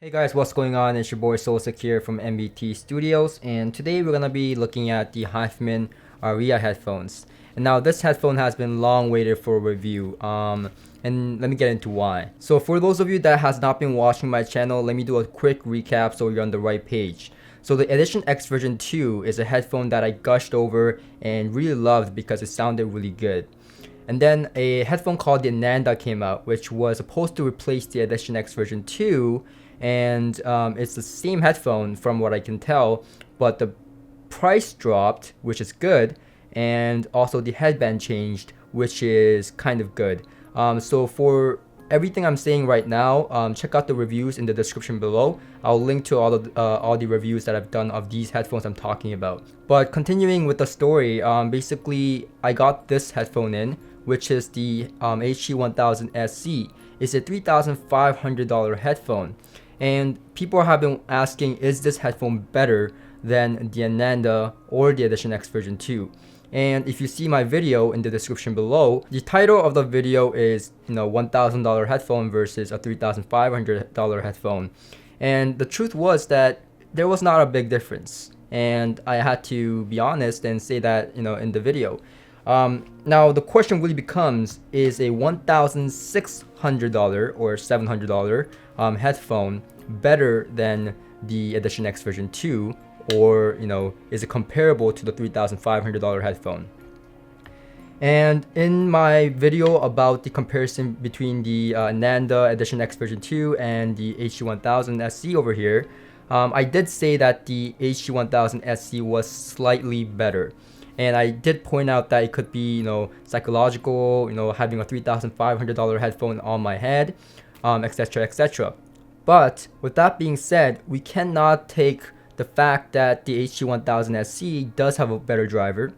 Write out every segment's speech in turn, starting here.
Hey guys, what's going on? It's your boy Solsik here from MBT Studios, and today we're gonna be looking at the Hifiman Arya headphones. And now this headphone has been long waited for a review, and let me get into why. So for those of you that has not been watching my channel, let me do a quick recap so you're on the right page. So the Edition X version 2 is a headphone that I gushed over and really loved because it sounded really good. And then a headphone called the Ananda came out, which was supposed to replace the Edition X version 2, and it's the same headphone from what I can tell, but the price dropped, which is good, and also the headband changed, which is kind of good. So for everything I'm saying right now, check out the reviews in the description below. I'll link to all the reviews that I've done of these headphones I'm talking about. But continuing with the story, basically I got this headphone in, which is the HC1000 SC. It's a $3,500 headphone. And people have been asking, is this headphone better than the Ananda or the Edition X version 2? And if you see my video in the description below, the title of the video is, $1,000 headphone versus a $3,500 headphone. And the truth was that there was not a big difference. And I had to be honest and say that, in the video. Now the question really becomes, is a $1,600 or $700 headphone better than the Edition X version 2, or is it comparable to the $3,500 headphone? And in my video about the comparison between the Ananda Edition X version 2 and the HC1000 SC over here, I did say that the HC1000 SC was slightly better. And I did point out that it could be, psychological, having a $3,500 headphone on my head, etc., etc. But with that being said, we cannot take the fact that the HC1000 SC does have a better driver,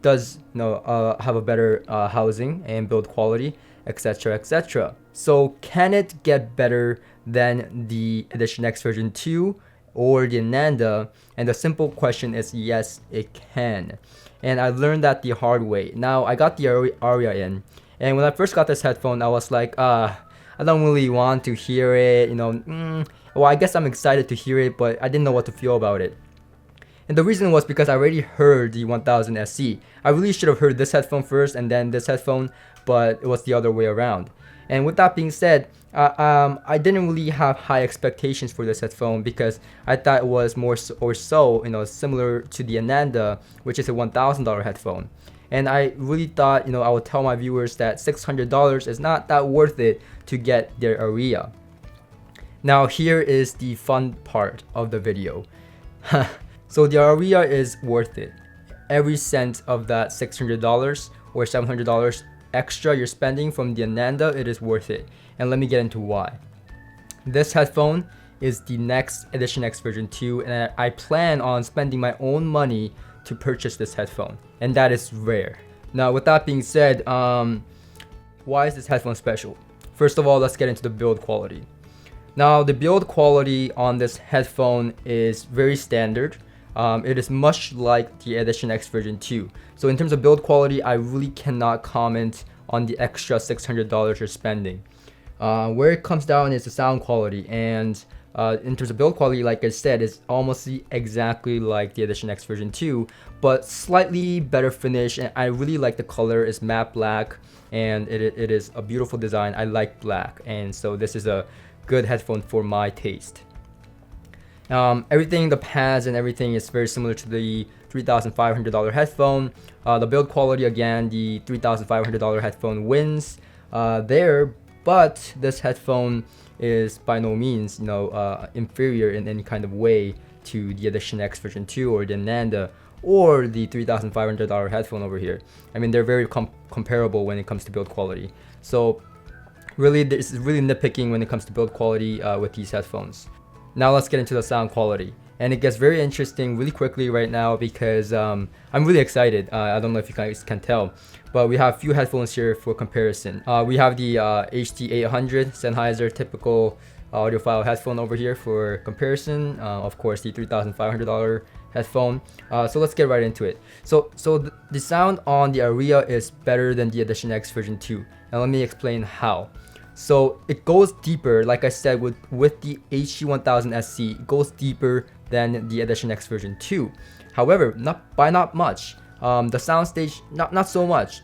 does have a better housing and build quality, etc., etc. So can it get better than the Edition X version 2 or the Ananda? And the simple question is yes, it can. And I learned that the hard way. Now I got the Arya in, and when I first got this headphone, I was like, I don't really want to hear it. Well, I guess I'm excited to hear it, but I didn't know what to feel about it. And the reason was because I already heard the 1000 SC. I really should have heard this headphone first and then this headphone, but it was the other way around. And with that being said, I didn't really have high expectations for this headphone because I thought it was more similar to the Ananda, which is a $1,000 headphone. And I really thought, I would tell my viewers that $600 is not that worth it to get their Arya. Now here is the fun part of the video. So the Arya is worth it. Every cent of that $600 or $700 extra you're spending from the Ananda, it is worth it. And let me get into why. This headphone is the next Edition X version 2, and I plan on spending my own money to purchase this headphone, and that is rare. Now with that being said, why is this headphone special? First of all, let's get into the build quality. Now the build quality on this headphone is very standard. It is much like the Edition X version 2. So in terms of build quality, I really cannot comment on the extra $600 you're spending. Where it comes down is the sound quality, and in terms of build quality, like I said, it's almost exactly like the Edition X version 2, but slightly better finish. And I really like the color. It's matte black, and it is a beautiful design. I like black, and so this is a good headphone for my taste. Everything, the pads and everything is very similar to the $3,500 headphone. The build quality, again, the $3,500 headphone wins there, but this headphone is by no means, inferior in any kind of way to the Edition X version 2 or the Ananda or the $3,500 headphone over here. I mean, they're very comparable when it comes to build quality. So really, this is really nitpicking when it comes to build quality with these headphones. Now let's get into the sound quality. And it gets very interesting really quickly right now because I'm really excited. I don't know if you guys can tell, but we have a few headphones here for comparison. We have the HD800 Sennheiser typical audiophile headphone over here for comparison. Of course, the $3,500 headphone. So let's get right into it. So the sound on the Arya is better than the Edition X version 2. And let me explain how. So it goes deeper, like I said, with the HT1000SC, it goes deeper than the Edition X version 2. However, not much. The soundstage, not so much.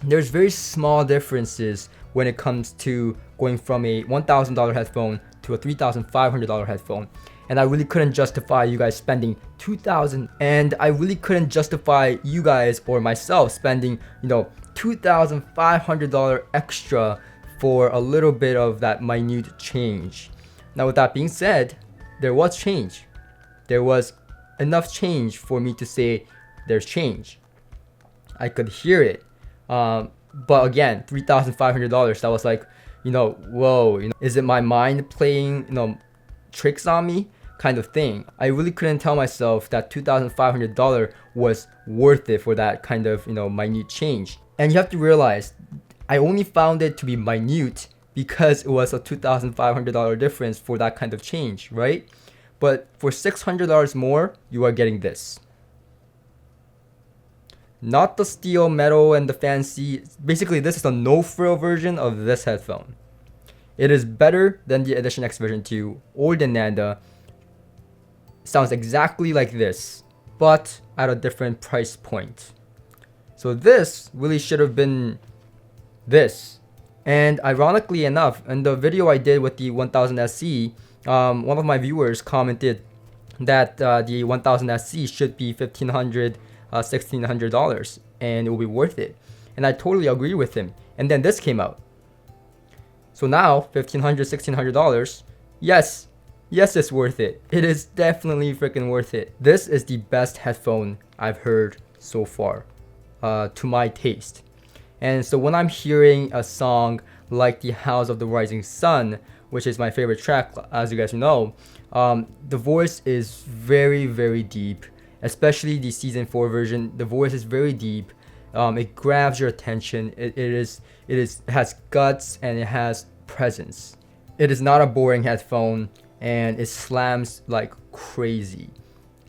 There's very small differences when it comes to going from a $1,000 headphone to a $3,500 headphone. And I really couldn't justify you guys spending $2,000, and I really couldn't justify you guys or myself spending, $2,500 extra for a little bit of that minute change. Now, with that being said, there was change. There was enough change for me to say there's change. I could hear it. But again, $3,500, that was like, whoa, is it my mind playing, tricks on me kind of thing. I really couldn't tell myself that $2,500 was worth it for that kind of, minute change. And you have to realize, I only found it to be minute because it was a $2,500 difference for that kind of change, right? But for $600 more, you are getting this. Not the steel, metal, and the fancy. Basically, this is a no-frill version of this headphone. It is better than the Edition X version 2 or the Ananda. Sounds exactly like this, but at a different price point. So this really should have been this. And ironically enough, in the video I did with the 1000 SE, one of my viewers commented that the 1000 SE should be $1,500, $1,600, and it will be worth it. And I totally agree with him. And then this came out. So now, $1,500, $1,600, yes, it's worth it. It is definitely freaking worth it. This is the best headphone I've heard so far, to my taste. And so when I'm hearing a song like The House of the Rising Sun, which is my favorite track, as you guys know, the voice is very, very deep. Especially the season 4 version, the voice is very deep. It grabs your attention. It has guts and it has presence. It is not a boring headphone, and it slams like crazy.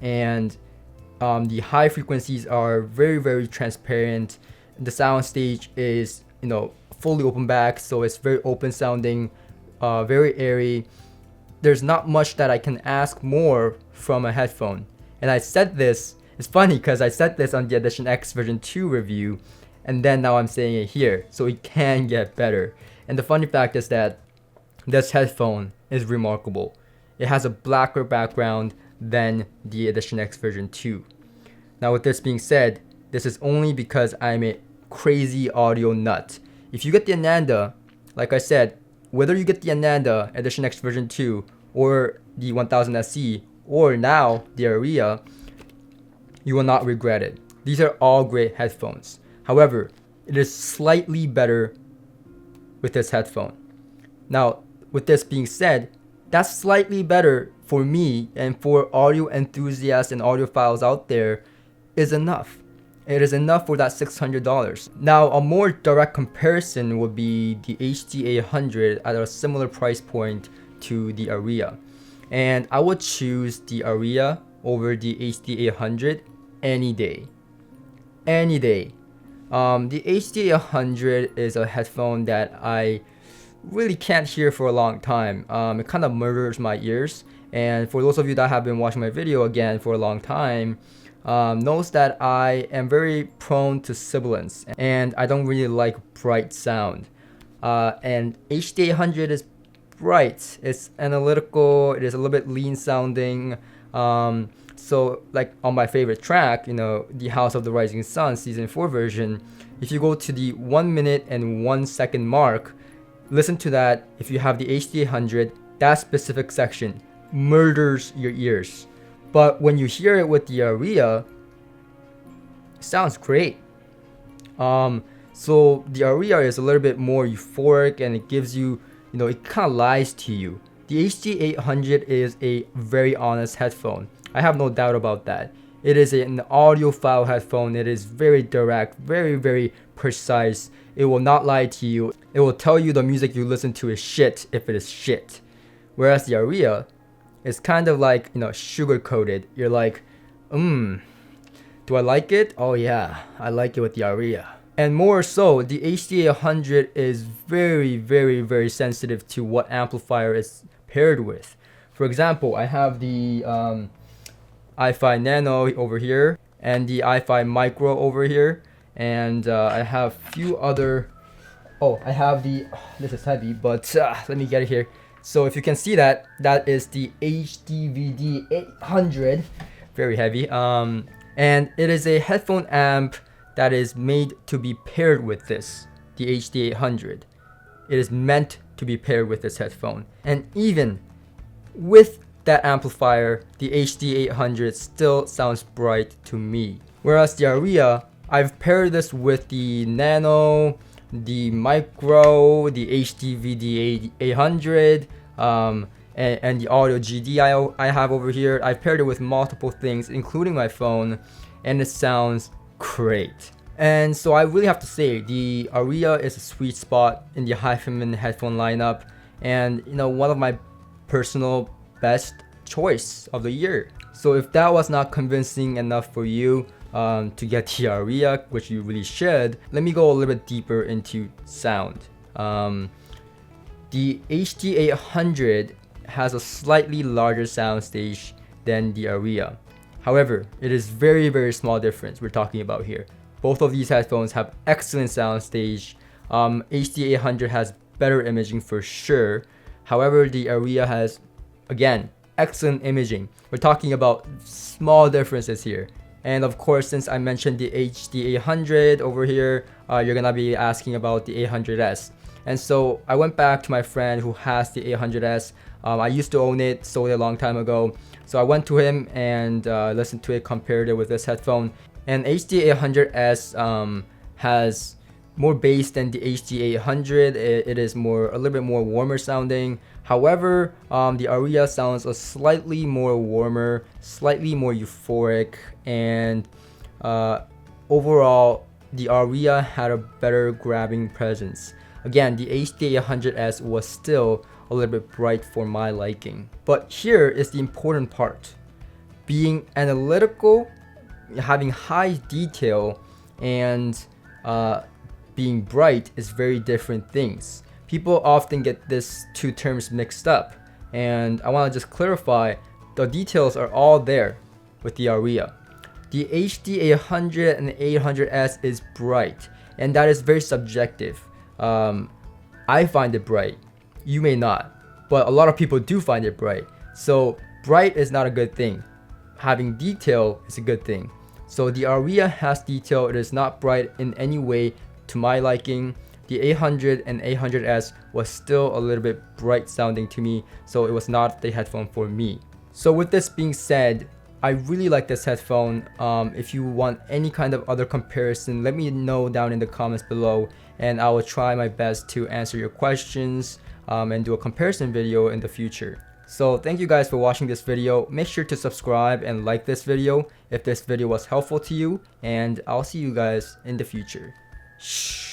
And the high frequencies are very, very transparent. The sound stage is, fully open back, so it's very open sounding, very airy. There's not much that I can ask more from a headphone. And I said this, it's funny because I said this on the Edition X version 2 review, and then now I'm saying it here, so it can get better. And the funny fact is that this headphone is remarkable. It has a blacker background than the Edition X version 2. Now, with this being said, this is only because I'm a crazy audio nut. If you get the Ananda, like I said, whether you get the Ananda Edition X version 2 or the 1000 SE or now the Arya, you will not regret it. These are all great headphones. However, it is slightly better with this headphone. Now, with this being said, that's slightly better for me and for audio enthusiasts and audiophiles out there is enough. It is enough for that $600. Now, a more direct comparison would be the HT800 at a similar price point to the Arya. And I would choose the Arya over the HT800 any day. Any day. The HT800 is a headphone that I really can't hear for a long time. It kind of murders my ears. And for those of you that have been watching my video again for a long time, knows that I am very prone to sibilance and I don't really like bright sound. And HT800 is bright, it's analytical, it is a little bit lean sounding. So like on my favorite track, The House of the Rising Sun season 4 version, if you go to the 1 minute and 1 second mark, listen to that. If you have the HT800, that specific section murders your ears. But when you hear it with the Arya, it sounds great. So the Arya is a little bit more euphoric and it gives you, it kind of lies to you. The HT800 is a very honest headphone. I have no doubt about that. It is an audiophile headphone. It is very direct, very, very precise. It will not lie to you. It will tell you the music you listen to is shit if it is shit. Whereas the Arya, it's kind of like, sugar coated. You're like, do I like it? Oh yeah, I like it with the Arya. And more so, the HD800 is very sensitive to what amplifier it's paired with. For example, I have the i5 Nano over here and the i5 Micro over here, and I have a few other. Oh, I have the. This is heavy, but let me get it here. So if you can see that, that is the HDVD 800, very heavy. And it is a headphone amp that is made to be paired with this, the HD800. It is meant to be paired with this headphone. And even with that amplifier, the HD800 still sounds bright to me. Whereas the Arya, I've paired this with the Nano, the Micro, the HDVD 800, and the Audio GD I have over here. I've paired it with multiple things, including my phone, and it sounds great. And so I really have to say, the Arya is a sweet spot in the Hifiman headphone lineup, and one of my personal best choice of the year. So if that was not convincing enough for you to get the Arya, which you really should, let me go a little bit deeper into sound. The HD800 has a slightly larger soundstage than the Arya. However, it is very small difference we're talking about here. Both of these headphones have excellent soundstage. HD800 has better imaging for sure. However, the Arya has, again, excellent imaging. We're talking about small differences here. And of course, since I mentioned the HD800 over here, you're gonna be asking about the 800S. And so I went back to my friend who has the 800S. I used to own it, sold it a long time ago. So I went to him and listened to it, compared it with this headphone. And HD800S has more bass than the HD800. It is a little bit more warmer sounding. However, the Arya sounds a slightly more warmer, slightly more euphoric, and overall, the Arya had a better grabbing presence. Again, the HD800S was still a little bit bright for my liking. But here is the important part. Being analytical, having high detail, and being bright is very different things. People often get these two terms mixed up, and I want to just clarify, the details are all there with the Arya. The HD800 and the 800S is bright, and that is very subjective. I find it bright. You may not, but a lot of people do find it bright. So bright is not a good thing. Having detail is a good thing. So the Arya has detail. It is not bright in any way to my liking. The 800 and 800S was still a little bit bright sounding to me, so it was not the headphone for me. So with this being said, I really like this headphone. If you want any kind of other comparison, let me know down in the comments below, and I will try my best to answer your questions and do a comparison video in the future. So thank you guys for watching this video. Make sure to subscribe and like this video if this video was helpful to you, and I'll see you guys in the future. Shh.